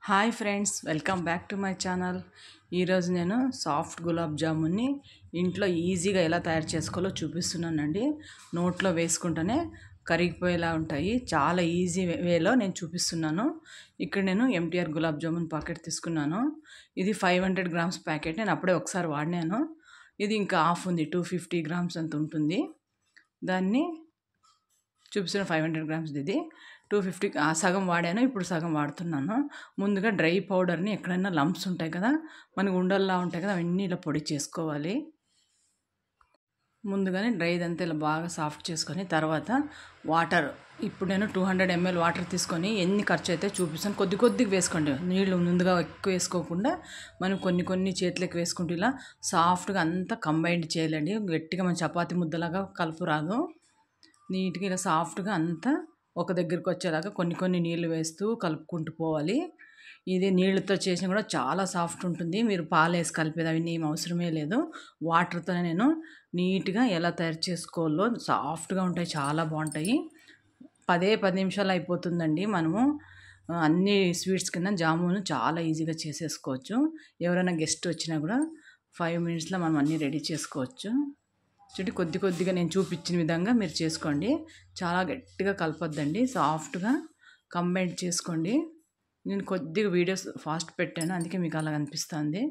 Hi friends, welcome back to my channel. ఈరోజు నేను soft gulab జామున్ని ఇంట్లో ఈజీగా ఎలా తయారు చేసుకోవాలో చూపిస్తున్నానండి. నోట్లో వేసుకుంటేనే కరిగిపోయేలా ఉంటాయి. చాలా ఈజీ వేలో నేను చూపిస్తున్నాను. ఇక్కడ నేను ఎంటీఆర్ గులాబ్ జామున్ ప్యాకెట్ తీసుకున్నాను. ఇది 500 గ్రామ్స్ ప్యాకెట్. నేను అప్పుడే ఒకసారి వాడినాను. ఇది ఇంకా హాఫ్ ఉంది, 250 గ్రామ్స్ అంత ఉంటుంది. దాన్ని చూపిస్తున్న 500 గ్రామ్స్ ఇది 250 సగం వాడాను, ఇప్పుడు సగం వాడుతున్నాను. ముందుగా డ్రై పౌడర్ని ఎక్కడైనా లంప్స్ ఉంటాయి కదా, మనకు ఉండల్లా ఉంటాయి కదా, అవన్నీ ఇలా పొడి చేసుకోవాలి. ముందుగానే డ్రైదంతా ఇలా బాగా సాఫ్ట్ చేసుకొని తర్వాత వాటర్, ఇప్పుడు నేను 200 ml వాటర్ తీసుకొని ఎన్ని ఖర్చు అయితే చూపిస్తాను. కొద్ది కొద్దిగా వేసుకోండి, నీళ్ళు ముందుగా ఎక్కువ వేసుకోకుండా మనం కొన్ని కొన్ని చేతులకు వేసుకుంటూ ఇలా సాఫ్ట్గా అంతా కంబైండ్ చేయాలండి. గట్టిగా మన చపాతీ ముద్దలాగా కలుపు రాదు. నీట్గా ఇలా సాఫ్ట్గా అంతా ఒక దగ్గరికి వచ్చేలాగా కొన్ని కొన్ని నీళ్ళు వేస్తూ కలుపుకుంటూ పోవాలి. ఇది నీళ్ళతో చేసినా కూడా చాలా సాఫ్ట్ ఉంటుంది. మీరు పాలు వేసి కలిపేది అవి ఏం అవసరమే లేదు. వాటర్తో నేను నీట్గా ఎలా తయారు చేసుకోవాలో సాఫ్ట్గా ఉంటాయి, చాలా బాగుంటాయి. 10 నిమిషాలు అయిపోతుందండి. మనము అన్ని స్వీట్స్ కింద జామును చాలా ఈజీగా చేసేసుకోవచ్చు. ఎవరైనా గెస్ట్ వచ్చినా కూడా 5 మినిట్స్లో మనం అన్నీ రెడీ చేసుకోవచ్చు. చూడండి, కొద్ది కొద్దిగా నేను చూపించిన విధంగా మీరు చేసుకోండి. చాలా గట్టిగా కలపొద్దండి, సాఫ్ట్గా కంబైండ్ చేసుకోండి. నేను కొద్దిగా వీడియోస్ ఫాస్ట్ పెట్టాను, అందుకే మీకు అలా అనిపిస్తుంది.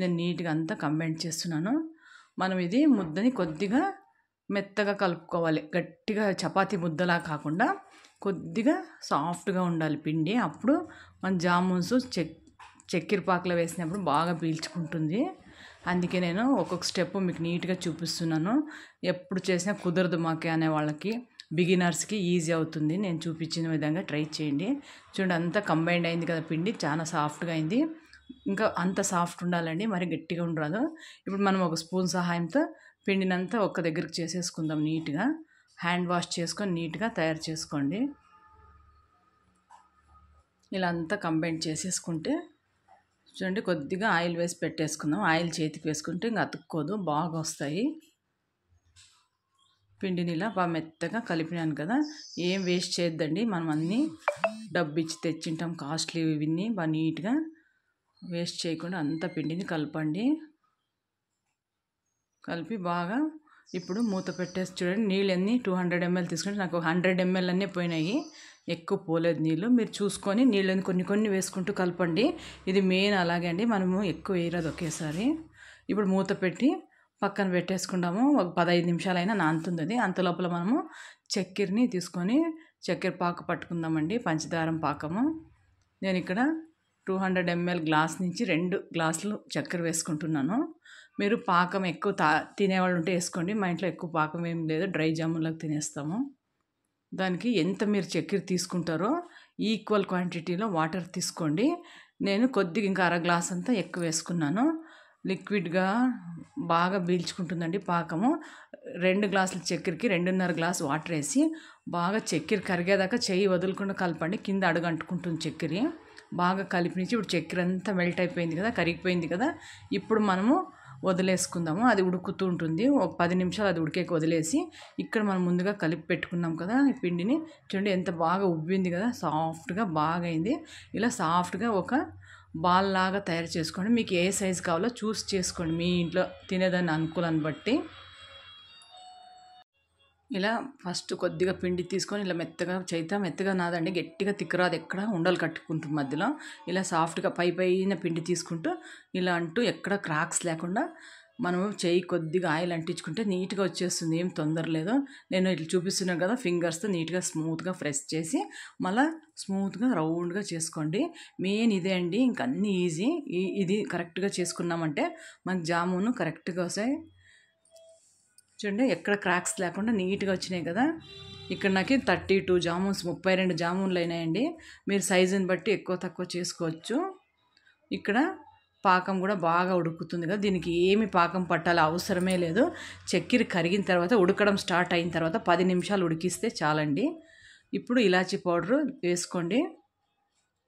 నేను నీట్గా అంతా కంబైండ్ చేస్తున్నాను. మనం ఇది ముద్దని కొద్దిగా మెత్తగా కలుపుకోవాలి. గట్టిగా చపాతీ ముద్దలా కాకుండా కొద్దిగా సాఫ్ట్గా ఉండాలి పిండి. అప్పుడు మన జామున్స్ చక్కెర పాకలో వేసినప్పుడు బాగా పీల్చుకుంటుంది. అందుకే నేను ఒక్కొక్క స్టెప్ మీకు నీట్గా చూపిస్తున్నాను. ఎప్పుడు చేసినా కుదరదు మాకే అనే వాళ్ళకి, బిగినర్స్కి ఈజీ అవుతుంది. నేను చూపించిన విధంగా ట్రై చేయండి. చూడండి, అంతా కంబైండ్ అయింది కదా పిండి, చాలా సాఫ్ట్గా అయింది. ఇంకా అంత సాఫ్ట్ ఉండాలండి, మరి గట్టిగా ఉండరాదు. ఇప్పుడు మనం ఒక స్పూన్ సహాయంతో పిండినంతా ఒక్క దగ్గరికి చేసేసుకుందాం. నీట్గా హ్యాండ్ వాష్ చేసుకొని నీట్గా తయారు చేసుకోండి. ఇలా అంతా కంబైండ్ చేసేసుకుంటే చూడండి, కొద్దిగా ఆయిల్ వేసి పెట్టేసుకుందాం. ఆయిల్ చేతికి వేసుకుంటే ఇంకా అతుక్కోదు, బాగా వస్తాయి. పిండిని ఇలా బాగా మెత్తగా కలిపినాను కదా, ఏం వేస్ట్ చేయొద్దండి. మనం అన్నీ డబ్బు ఇచ్చి తెచ్చింటాం, కాస్ట్లీ ఇవన్నీ. బాగా నీట్గా వేస్ట్ చేయకుండా అంత పిండిని కలపండి. కలిపి బాగా ఇప్పుడు మూత పెట్టేసి చూడండి. నీళ్ళు అన్నీ 200 ml తీసుకుంటే నాకు 100 ml అన్నీ పోయినాయి, ఎక్కువ పోలేదు నీళ్ళు. మీరు చూసుకొని నీళ్ళని కొన్ని కొన్ని వేసుకుంటూ కలపండి. ఇది మెయిన్ అలాగే అండి, మనము ఎక్కువ వేయరాదు ఒకేసారి. ఇప్పుడు మూత పెట్టి పక్కన పెట్టేసుకుందాము. ఒక 15 నిమిషాలైనా నానుతుంది అది. అంత లోపల మనము చక్కెరని తీసుకొని చక్కెర పాకు పట్టుకుందామండి, పంచదారం పాకము. నేను ఇక్కడ 200 ml గ్లాస్ నుంచి 2 గ్లాసులు చక్కెర వేసుకుంటున్నాను. మీరు పాకం ఎక్కువ తినేవాళ్ళు ఉంటే వేసుకోండి. మా ఇంట్లో ఎక్కువ పాకం ఏం లేదు, డ్రై జామున్లకు తినేస్తాము. దానికి ఎంత మీరు చక్కెర తీసుకుంటారో ఈక్వల్ క్వాంటిటీలో వాటర్ తీసుకోండి. నేను కొద్దిగా ఇంకా అర గ్లాస్ అంతా ఎక్కువ వేసుకున్నాను. లిక్విడ్గా బాగా పీల్చుకుంటుందండి పాకము. 2 గ్లాసుల చక్కెరకి 2.5 గ్లాసు వాటర్ వేసి బాగా చక్కెర కరిగేదాకా చెయ్యి వదలకుండా కలపండి. కింద అడుగు అంటుకుంటుంది చక్కెర. బాగా కలిపినిచ్చి ఇప్పుడు చక్కెర అంతా మెల్ట్ అయిపోయింది కదా, కరిగిపోయింది కదా. ఇప్పుడు మనము వదిలేసుకుందాము. అది ఉడుకుతూ ఉంటుంది. ఒక 10 నిమిషాలు అది ఉడికేకి వదిలేసి ఇక్కడ మనం ముందుగా కలిపి పెట్టుకున్నాం కదా ఈ పిండిని, చూడండి ఎంత బాగా ఉబ్బింది కదా, సాఫ్ట్గా బాగా అయింది. ఇలా సాఫ్ట్గా ఒక బాల్ లాగా తయారు చేసుకోండి. మీకు ఏ సైజు కావాలో చూస్ చేసుకోండి, మీ ఇంట్లో తినేదాన్ని అనుకూలాన్ని బట్టి. ఇలా ఫస్ట్ కొద్దిగా పిండి తీసుకొని ఇలా మెత్తగా నాదండి, గట్టిగా తిక్కరాదు, ఎక్కడ ఉండలు కట్టుకుంటుంది మధ్యలో. ఇలా సాఫ్ట్గా పైన పిండి తీసుకుంటూ ఇలా అంటూ ఎక్కడ క్రాక్స్ లేకుండా మనము చెయ్యి కొద్దిగా ఆయిల్ అంటించుకుంటే నీట్గా వచ్చేస్తుంది, ఏం తొందర లేదు. నేను ఇట్లా చూపిస్తున్నాను కదా, ఫింగర్స్తో నీట్గా స్మూత్గా ప్రెస్ చేసి మళ్ళీ స్మూత్గా రౌండ్గా చేసుకోండి. మెయిన్ ఇదే అండి, ఇంక అన్నీ ఈజీ. ఇది కరెక్ట్గా చేసుకున్నామంటే మనకు జామును కరెక్ట్గా వస్తాయి. చూడండి, ఎక్కడ క్రాక్స్ లేకుండా నీట్గా వచ్చినాయి కదా. ఇక్కడ నాకు 32 జామున్స్, 32 జామున్లు అయినాయండి. మీరు సైజుని బట్టి ఎక్కువ తక్కువ చేసుకోవచ్చు. ఇక్కడ పాకం కూడా బాగా ఉడుకుతుంది కదా, దీనికి ఏమి పాకం పట్టాలి అవసరమే లేదు. చక్కెర కరిగిన తర్వాత ఉడకడం స్టార్ట్ అయిన తర్వాత 10 నిమిషాలు ఉడికిస్తే చాలండి. ఇప్పుడు ఇలాచీ పౌడరు వేసుకోండి.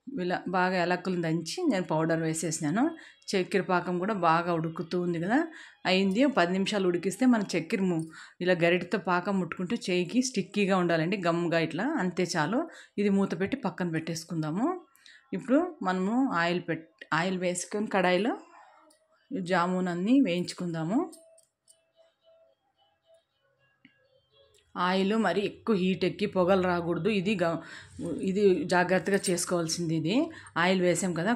ఇలా బాగా యాలకులను దంచి నేను పౌడర్ వేసేసినాను. చక్కెర పాకం కూడా బాగా ఉడుకుతూ ఉంది కదా, అయింది. 10 నిమిషాలు ఉడికిస్తే మన చక్కెర ఇలా గరిటతో పాకం ముట్టుకుంటే చేయికి స్టిక్కీగా ఉండాలండి, గమ్గా ఇట్లా, అంతే చాలు. ఇది మూత పెట్టి పక్కన పెట్టేసుకుందాము. ఇప్పుడు మనము ఆయిల్ వేసుకొని కడాయిలో జామున్ అన్నీ వేయించుకుందాము. ఆయిల్ మరి ఎక్కువ హీట్ ఎక్కి పొగలు రాకూడదు. ఇది జాగ్రత్తగా చేసుకోవాల్సింది. ఇది ఆయిల్ వేసాం కదా,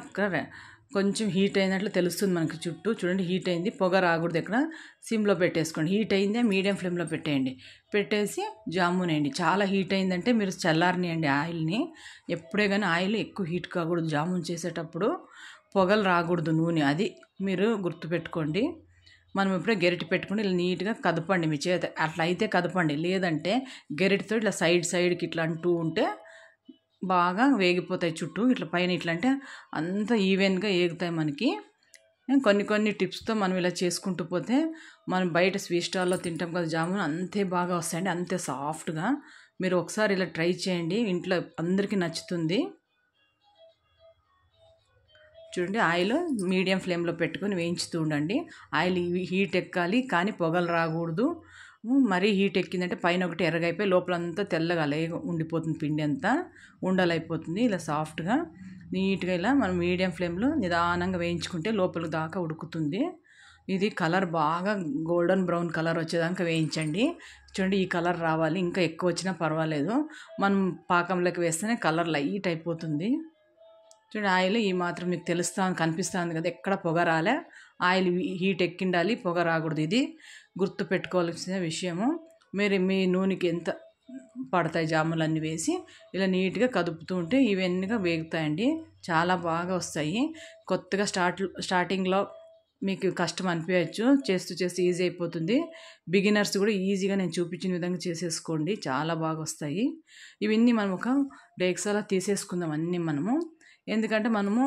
కొంచెం హీట్ అయినట్లు తెలుస్తుంది మనకి చుట్టూ. చూడండి, హీట్ అయింది, పొగ రాకూడదు. ఇక్కడ సిమ్లో పెట్టేసుకోండి. హీట్ అయిందే మీడియం ఫ్లేమ్లో పెట్టేయండి. పెట్టేసి జామున్ వేయండి. చాలా హీట్ అయిందంటే మీరు చల్లారనియండి ఆయిల్ని. ఎప్పుడే కానీ ఆయిల్ ఎక్కువ హీట్ కాకూడదు. జామున్ చేసేటప్పుడు పొగలు రాకూడదు నూనె, అది మీరు గుర్తుపెట్టుకోండి. మనం ఇప్పుడే గెరిటి పెట్టుకుని ఇలా నీట్గా కదపండి మీ చేత. అట్లా అయితే కదపండి, లేదంటే గెరిటితో ఇట్లా సైడ్కి ఇట్లా అంటూ ఉంటే బాగా వేగిపోతాయి చుట్టూ. ఇట్లా పైన ఇట్లా అంటే అంత ఈవెన్గా వేగుతాయి మనకి. కొన్ని టిప్స్తో మనం ఇలా చేసుకుంటూ పోతే మనం బయట స్వీట్ స్టాల్లో తింటాం కదా జామున్, అంతే బాగా వస్తాయండి, అంతే సాఫ్ట్గా. మీరు ఒకసారి ఇలా ట్రై చేయండి, ఇంట్లో అందరికీ నచ్చుతుంది. చూడండి, ఆయిల్ మీడియం ఫ్లేమ్లో పెట్టుకొని వేయించుతూ ఉండండి. ఆయిల్ హీట్ ఎక్కాలి కానీ పొగలు రాకూడదు. మరీ హీట్ ఎక్కిందంటే పైన ఒకటి ఎర్రగైపోయి లోపలంతా తెల్లగా అలాగే ఉండిపోతుంది, పిండి అంతా ఉండలైపోతుంది. ఇలా సాఫ్ట్గా నీట్గా ఇలా మనం మీడియం ఫ్లేమ్లో నిదానంగా వేయించుకుంటే లోపల దాకా ఉడుకుతుంది. ఇది కలర్ బాగా గోల్డెన్ బ్రౌన్ కలర్ వచ్చేదాకా వేయించండి. చూడండి, ఈ కలర్ రావాలి, ఇంకా ఎక్కువ వచ్చినా పర్వాలేదు. మనం పాకంలోకి వేస్తేనే కలర్ లైట్ అయిపోతుంది. చూడండి, ఆయిల్ ఈ మాత్రం మీకు కనిపిస్తుంది కదా, ఎక్కడ పొగ రాలే. ఆయిల్ హీట్ ఎక్కిండాలి, పొగ రాకూడదు. ఇది గుర్తు పెట్టుకోవాల్సిన విషయము. మీ నూనెకి ఎంత పడతాయి జాములన్నీ వేసి ఇలా నీట్గా కదుపుతూ ఉంటే ఇవన్నీగా వేగుతాయండి, చాలా బాగా వస్తాయి. కొత్తగా స్టార్టింగ్లో మీకు కష్టం అనిపించవచ్చు, చేస్తూ ఈజీ అయిపోతుంది. బిగినర్స్ కూడా ఈజీగా నేను చూపించిన విధంగా చేసేసుకోండి, చాలా బాగా వస్తాయి. ఇవన్నీ మనం ఒక డేక్సాలో తీసేసుకుందాం అన్నీ మనము. ఎందుకంటే మనము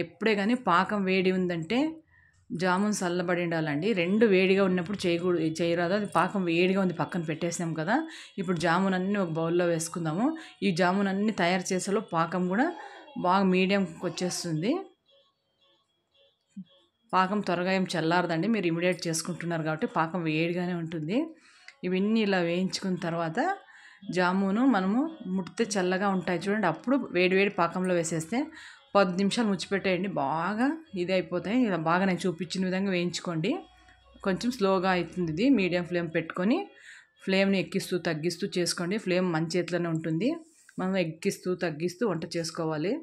ఎప్పుడే కానీ పాకం వేడి ఉందంటే జామున్ చల్లబడి ఉండాలండి. రెండు వేడిగా ఉన్నప్పుడు చేయరాదు. అది పాకం వేడిగా ఉంది, పక్కన పెట్టేసినాం కదా. ఇప్పుడు జామున్ అన్నీ ఒక బౌల్లో వేసుకుందాము. ఈ జామున్ అన్నీ తయారు చేసేలో పాకం కూడా బాగా మీడియంకి వచ్చేస్తుంది. పాకం త్వరగా ఏం చల్లారదండి, మీరు ఇమిడియేట్ చేసుకుంటున్నారు కాబట్టి పాకం వేడిగానే ఉంటుంది. ఇవన్నీ ఇలా వేయించుకున్న తర్వాత జామును మనము ముడితే చల్లగా ఉంటాయి చూడండి, అప్పుడు వేడి పాకంలో వేసేస్తే 10 నిమిషాలు ముచ్చిపెట్టేయండి, బాగా ఇది అయిపోతాయి. ఇలా బాగా నేను చూపించిన విధంగా వేయించుకోండి. కొంచెం స్లోగా అవుతుంది ఇది. మీడియం ఫ్లేమ్ పెట్టుకొని ఫ్లేమ్ని ఎక్కిస్తూ తగ్గిస్తూ చేసుకోండి. ఫ్లేమ్ మన చేతిలోనే ఉంటుంది, మనం ఎక్కిస్తూ తగ్గిస్తూ వంట చేసుకోవాలి.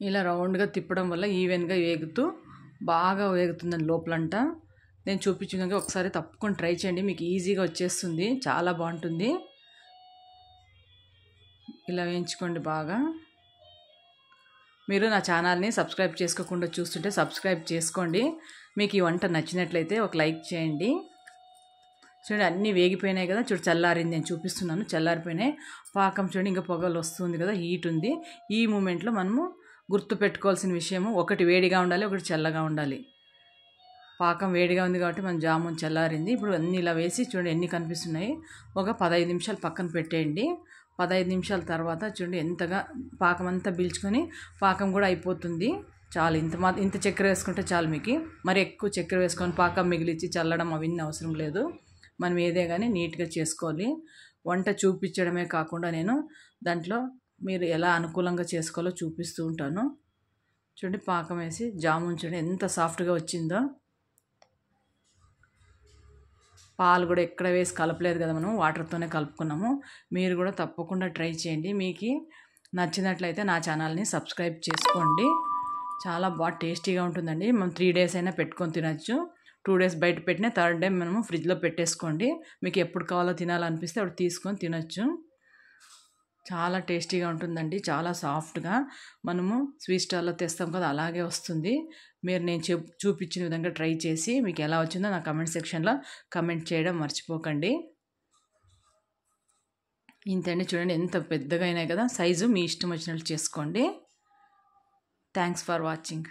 ఇలా రౌండ్గా తిప్పడం వల్ల ఈవెన్గా వేగుతూ బాగా వేగుతుందండి లోపలంట. నేను చూపించినాక ఒకసారి తప్పకుండా ట్రై చేయండి, మీకు ఈజీగా వచ్చేస్తుంది, చాలా బాగుంటుంది. ఇలా వేయించుకోండి బాగా. మీరు నా ఛానల్ని సబ్స్క్రైబ్ చేసుకోకుండా చూస్తుంటే సబ్స్క్రైబ్ చేసుకోండి. మీకు ఈ వంట నచ్చినట్లయితే ఒక లైక్ చేయండి. చూడండి, అన్నీ వేగిపోయినాయి కదా. చల్లారింది, నేను చూపిస్తున్నాను, చల్లారిపోయినాయి. పాకం చూడండి, ఇంకా పొగలు వస్తుంది కదా, హీట్ ఉంది. ఈ మూమెంట్లో మనము గుర్తు పెట్టుకోవాల్సిన విషయము, ఒకటి వేడిగా ఉండాలి, ఒకటి చల్లగా ఉండాలి. పాకం వేడిగా ఉంది కాబట్టి మన జామున్ చల్లారింది. ఇప్పుడు అన్నీ ఇలా వేసి చూడండి ఎన్ని కనిపిస్తున్నాయి. ఒక 15 నిమిషాలు పక్కన పెట్టేయండి. 15 నిమిషాల తర్వాత చూడండి ఎంతగా పాకం అంతా పీల్చుకొని పాకం కూడా అయిపోతుంది. చాలు, ఇంత చక్కెర వేసుకుంటే చాలు మీకు. మరి ఎక్కువ చక్కెర వేసుకొని పాకం మిగిలిచ్చి చల్లడం అవన్నీ అవసరం లేదు. మనం ఏదే కానీ నీట్గా చేసుకోవాలి. వంట చూపించడమే కాకుండా నేను దాంట్లో మీరు ఎలా అనుకూలంగా చేసుకోవాలో చూపిస్తూ ఉంటాను. చూడండి, పాకం వేసి జామున్ చూడండి ఎంత సాఫ్ట్గా వచ్చిందో. పాలు కూడా ఎక్కడ వేసి కలపలేదు కదా, మనం వాటర్తోనే కలుపుకున్నాము. మీరు కూడా తప్పకుండా ట్రై చేయండి. మీకు నచ్చినట్లయితే నా ఛానల్ని సబ్స్క్రైబ్ చేసుకోండి. చాలా బాగా టేస్టీగా ఉంటుందండి. మనం 3 days అయినా పెట్టుకొని తినచ్చు. 2 days బయట పెట్టినా 3rd day మనము ఫ్రిడ్జ్లో పెట్టేసుకోండి. మీకు ఎప్పుడు కావాలో తినాలనిపిస్తే అప్పుడు తీసుకొని తినచ్చు. చాలా టేస్టీగా ఉంటుందండి, చాలా సాఫ్ట్గా. మనము స్వీట్ స్టాల్లో తెస్తాం కదా, అలాగే వస్తుంది. మీరు నేను చూపించిన విధంగా ట్రై చేసి మీకు ఎలా వచ్చిందో నా కమెంట్ సెక్షన్లో కమెంట్ చేయడం మర్చిపోకండి. ఇంతండి, చూడండి ఎంత పెద్దగా అయినాయి కదా. సైజు మీ ఇష్టం వచ్చినట్లు చేసుకోండి. Thanks for watching.